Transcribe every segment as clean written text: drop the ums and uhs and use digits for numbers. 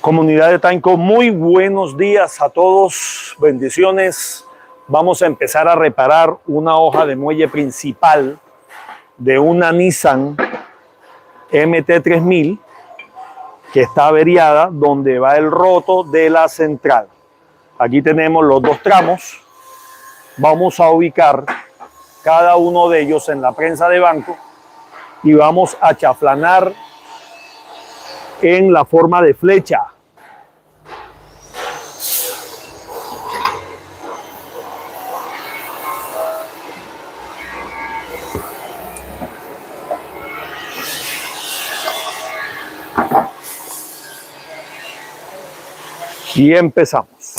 Comunidad de Tainco, muy buenos días a todos, bendiciones. Vamos a empezar a reparar una hoja de muelle principal de una Nissan MT3000 que está averiada, donde va el roto de la central. Aquí tenemos los dos tramos. Vamos a ubicar cada uno de ellos en la prensa de banco y vamos a chaflanar en la forma de flecha. Y empezamos.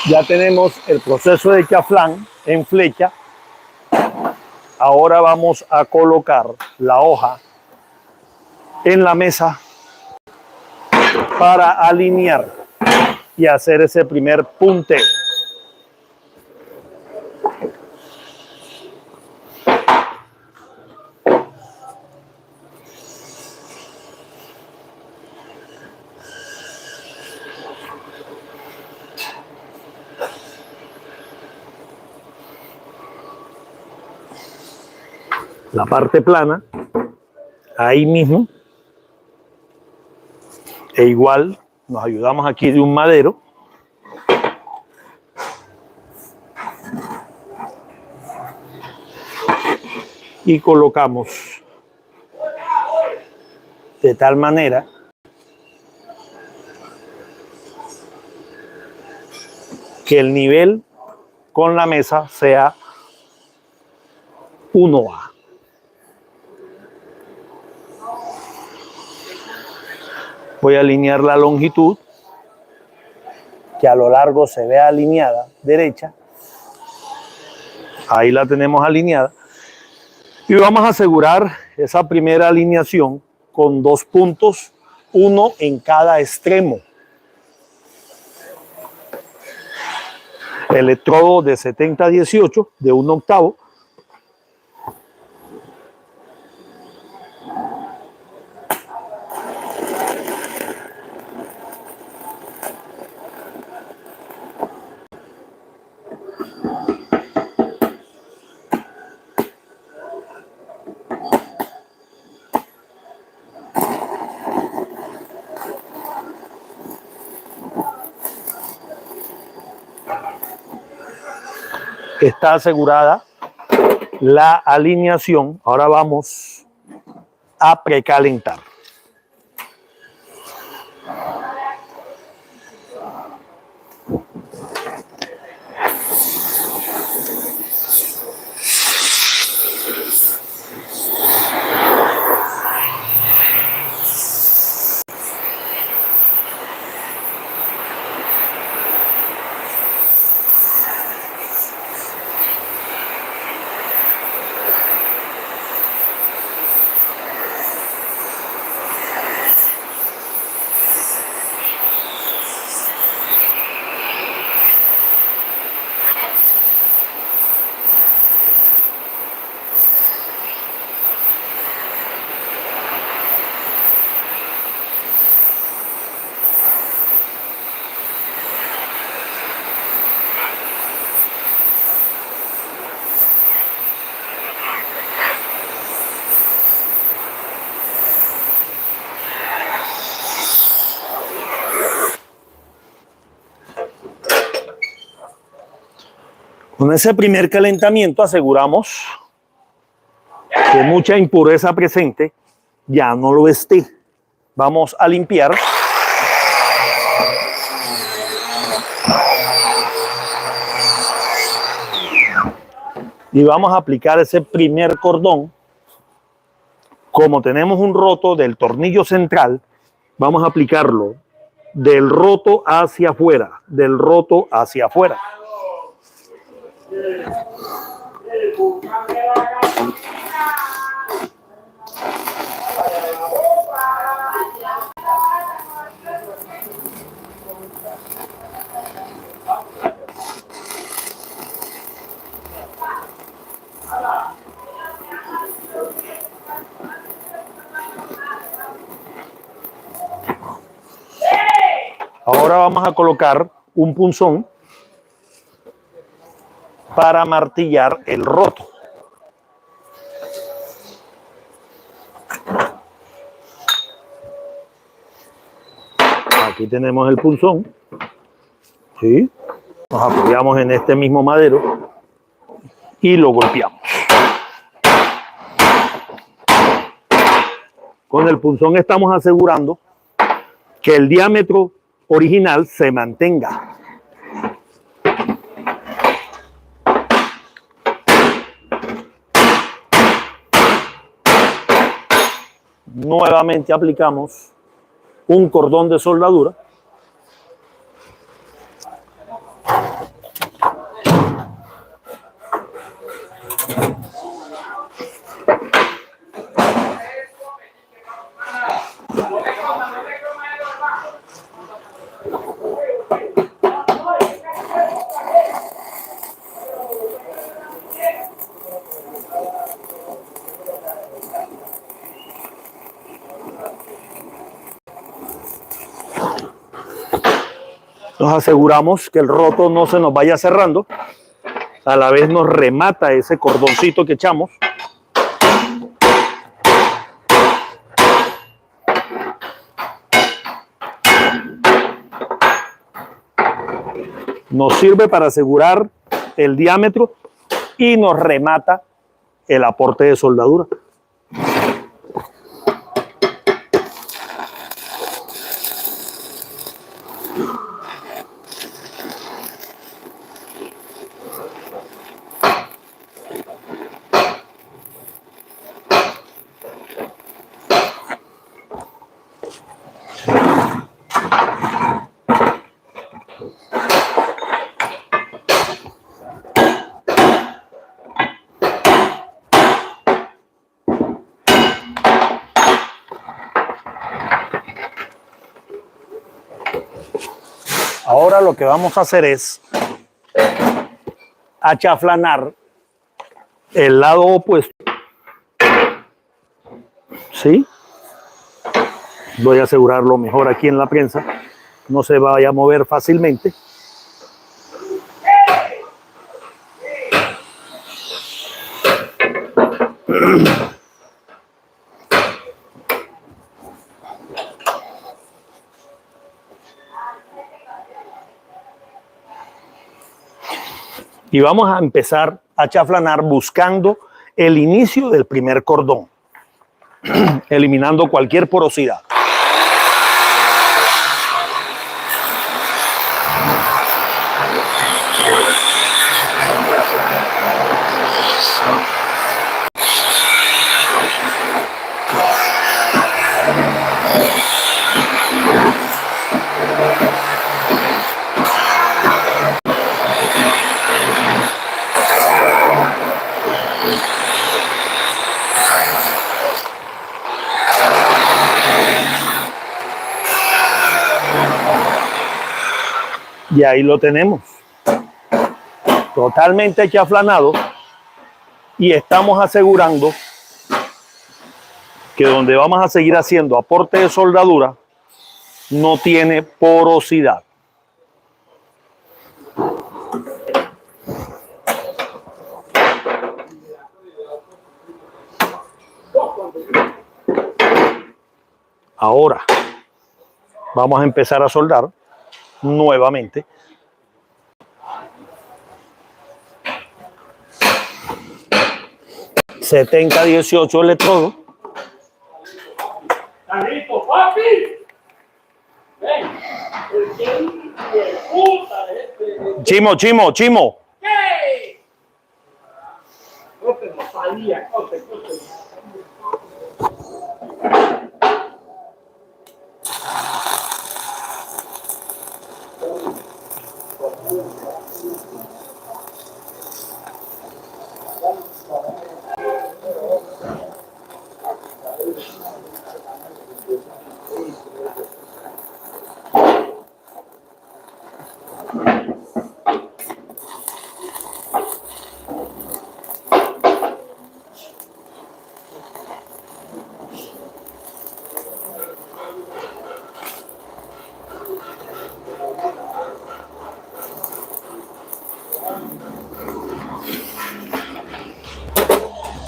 Ya tenemos el proceso de chaflán en flecha. Ahora vamos a colocar la hoja en la mesa para alinear y hacer ese primer punteo. La parte plana, ahí mismo, e igual nos ayudamos aquí de un madero. Y colocamos de tal manera que el nivel con la mesa sea 1A. Voy a alinear la longitud, que a lo largo se vea alineada, derecha. Ahí la tenemos alineada. Y vamos a asegurar esa primera alineación con 2 puntos, uno en cada extremo. Electrodo de 70-18 de 1/8. Está asegurada la alineación. Ahora vamos a precalentar. Con ese primer calentamiento aseguramos que mucha impureza presente ya no lo esté. Vamos a limpiar. Y vamos a aplicar ese primer cordón. Como tenemos un roto del tornillo central, vamos a aplicarlo del roto hacia afuera, del roto hacia afuera. Ahora vamos a colocar un punzón para martillar el roto. Aquí tenemos el punzón. ¿Sí? Nos apoyamos en este mismo madero y lo golpeamos. Con el punzón estamos asegurando que el diámetro original se mantenga. Nuevamente aplicamos un cordón de soldadura. Nos aseguramos que el roto no se nos vaya cerrando. A la vez nos remata ese cordoncito que echamos. Nos sirve para asegurar el diámetro y nos remata el aporte de soldadura. Ahora lo que vamos a hacer es achaflanar el lado opuesto. ¿Sí? Voy a asegurarlo mejor aquí en la prensa. No se vaya a mover fácilmente. Y vamos a empezar a chaflanar buscando el inicio del primer cordón, eliminando cualquier porosidad. Y ahí lo tenemos, totalmente chaflanado, y estamos asegurando que donde vamos a seguir haciendo aporte de soldadura no tiene porosidad. Ahora vamos a empezar a soldar nuevamente. 70-18 electrodos. ¿Estás listo, papi? Ven. Chimo. ¿Qué? No te lo sabía, cote.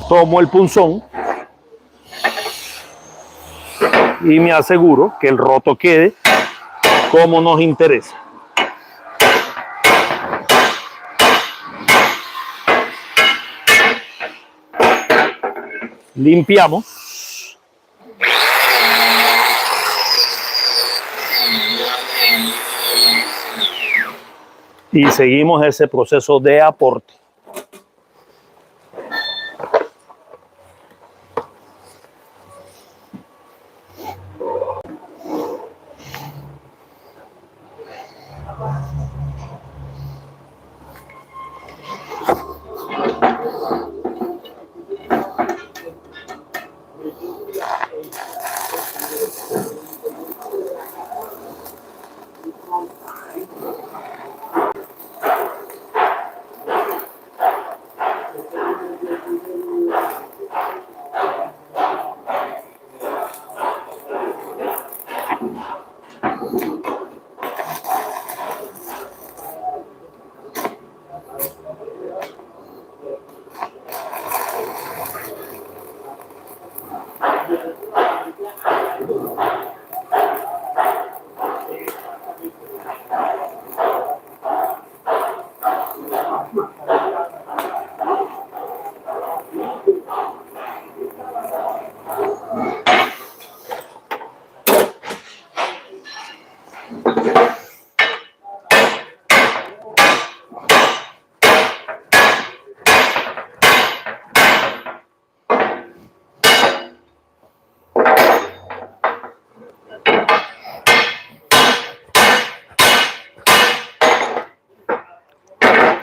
Tomo el punzón y me aseguro que el roto quede como nos interesa. Limpiamos. Y seguimos ese proceso de aporte.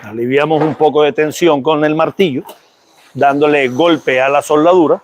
Aliviamos un poco de tensión con el martillo, dándole golpe a la soldadura.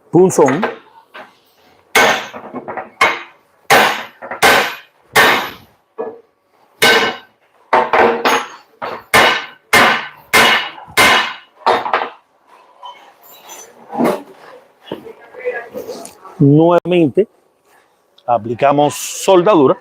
Punzón. Nuevamente aplicamos soldadura.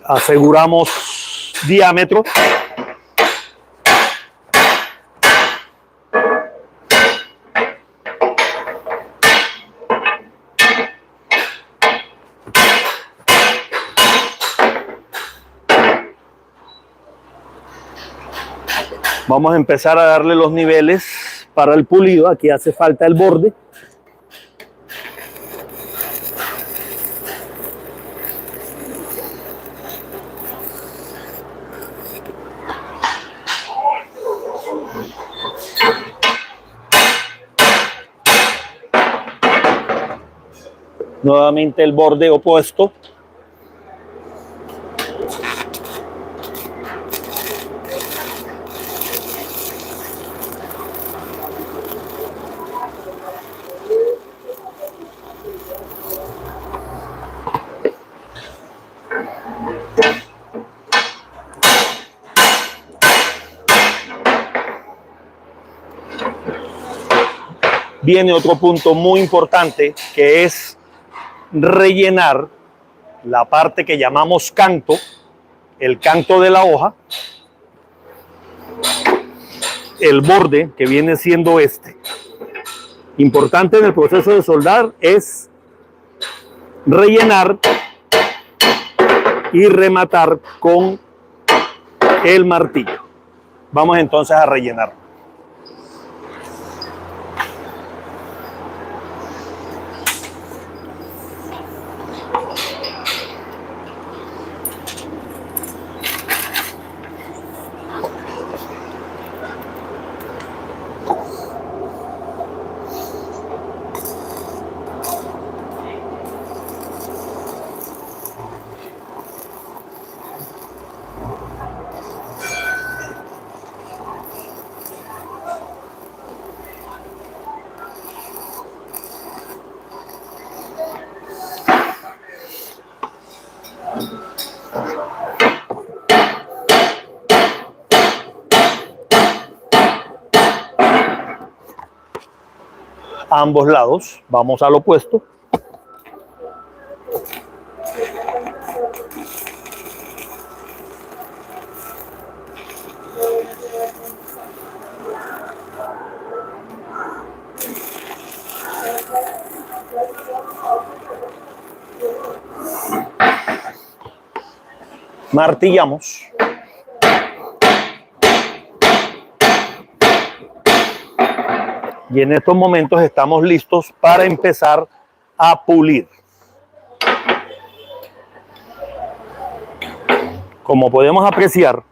Aseguramos diámetro. Vamos a empezar a darle los niveles para el pulido. Aquí hace falta el borde. Nuevamente el borde opuesto. Viene otro punto muy importante, que es rellenar la parte que llamamos canto, el canto de la hoja, el borde que viene siendo este. Importante en el proceso de soldar es rellenar y rematar con el martillo. Vamos entonces a rellenar. A ambos lados, vamos al opuesto. Martillamos. Y en estos momentos estamos listos para empezar a pulir. Como podemos apreciar,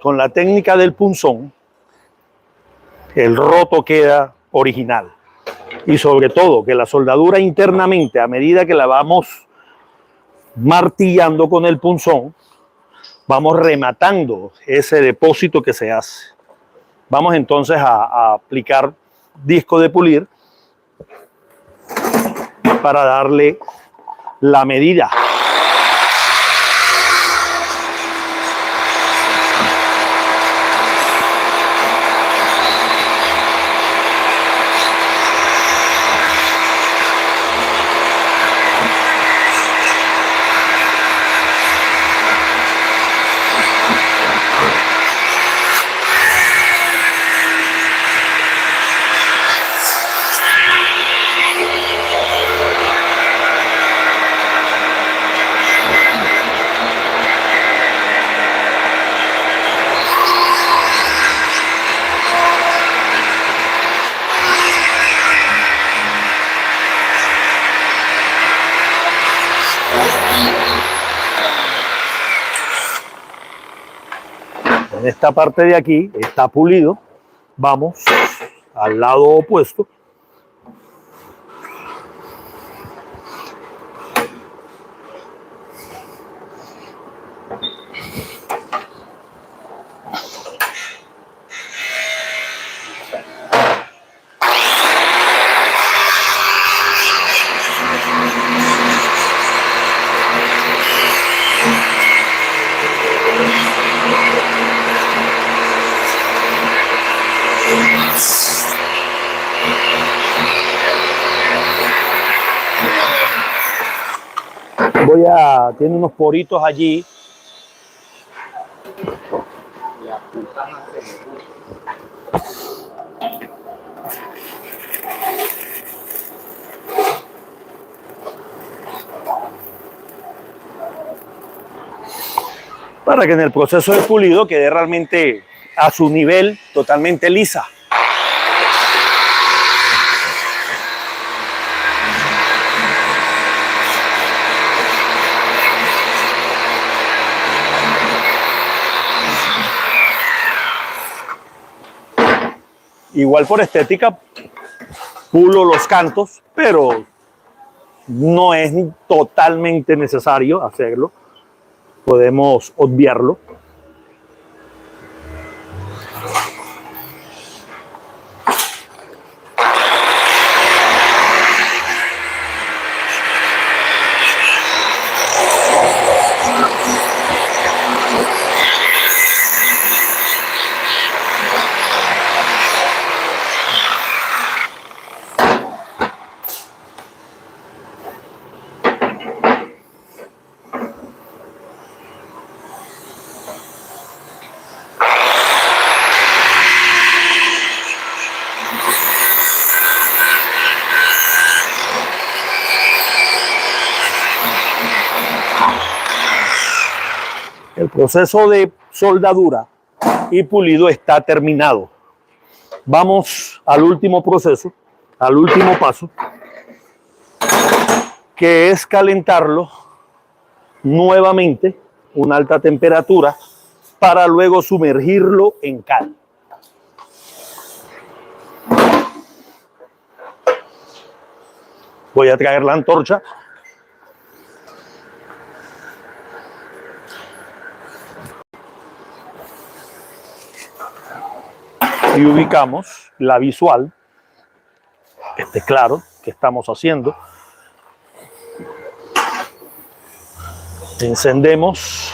con la técnica del punzón, el roto queda original. Y sobre todo que la soldadura internamente, a medida que la vamos martillando con el punzón, vamos rematando ese depósito que se hace. Vamos entonces a aplicar disco de pulir para darle la medida. En esta parte de aquí está pulido. Vamos al lado opuesto. Tiene unos poritos allí. Para que en el proceso de pulido quede realmente a su nivel, totalmente lisa. Igual por estética, pulo los cantos, pero no es totalmente necesario hacerlo. Podemos obviarlo. El proceso de soldadura y pulido está terminado. Vamos al último proceso, al último paso, que es calentarlo nuevamente a una alta temperatura para luego sumergirlo en cal. Voy a traer la antorcha. Y ubicamos la visual, que esté claro que estamos haciendo. Encendemos.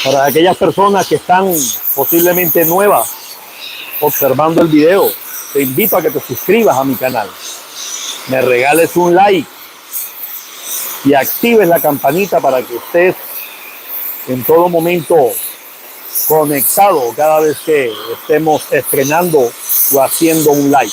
Para aquellas personas que están posiblemente nuevas observando el video, te invito a que te suscribas a mi canal, me regales un like y actives la campanita para que estés en todo momento conectado cada vez que estemos estrenando o haciendo un live.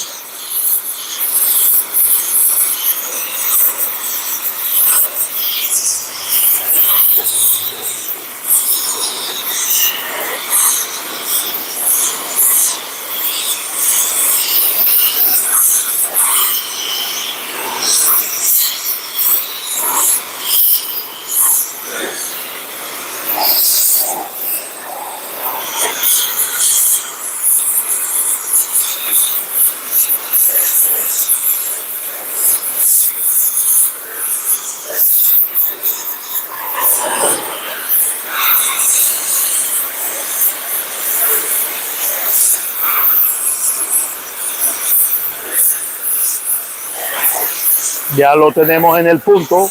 Ya lo tenemos en el punto,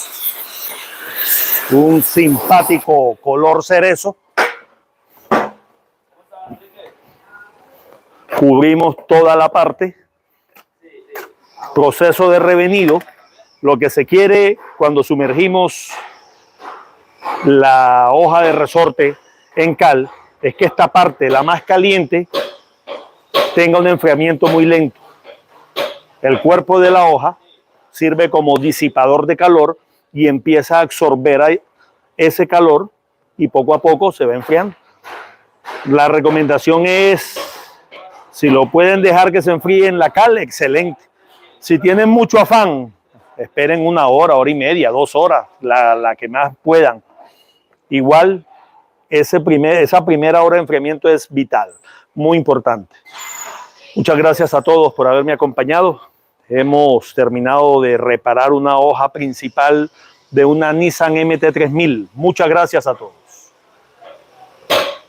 un simpático color cerezo. Cubrimos toda la parte. Proceso de revenido. Lo que se quiere cuando sumergimos la hoja de resorte en cal es que esta parte, la más caliente, tenga un enfriamiento muy lento. El cuerpo de la hoja sirve como disipador de calor y empieza a absorber ese calor y poco a poco se va enfriando. La recomendación es, si lo pueden dejar que se enfríe en la cal, excelente. Si tienen mucho afán, esperen 1 hora, hora y media, 2 horas, la que más puedan. Igual, esa primera hora de enfriamiento es vital, muy importante. Muchas gracias a todos por haberme acompañado. Hemos terminado de reparar una hoja principal de una Nissan MT-3000. Muchas gracias a todos.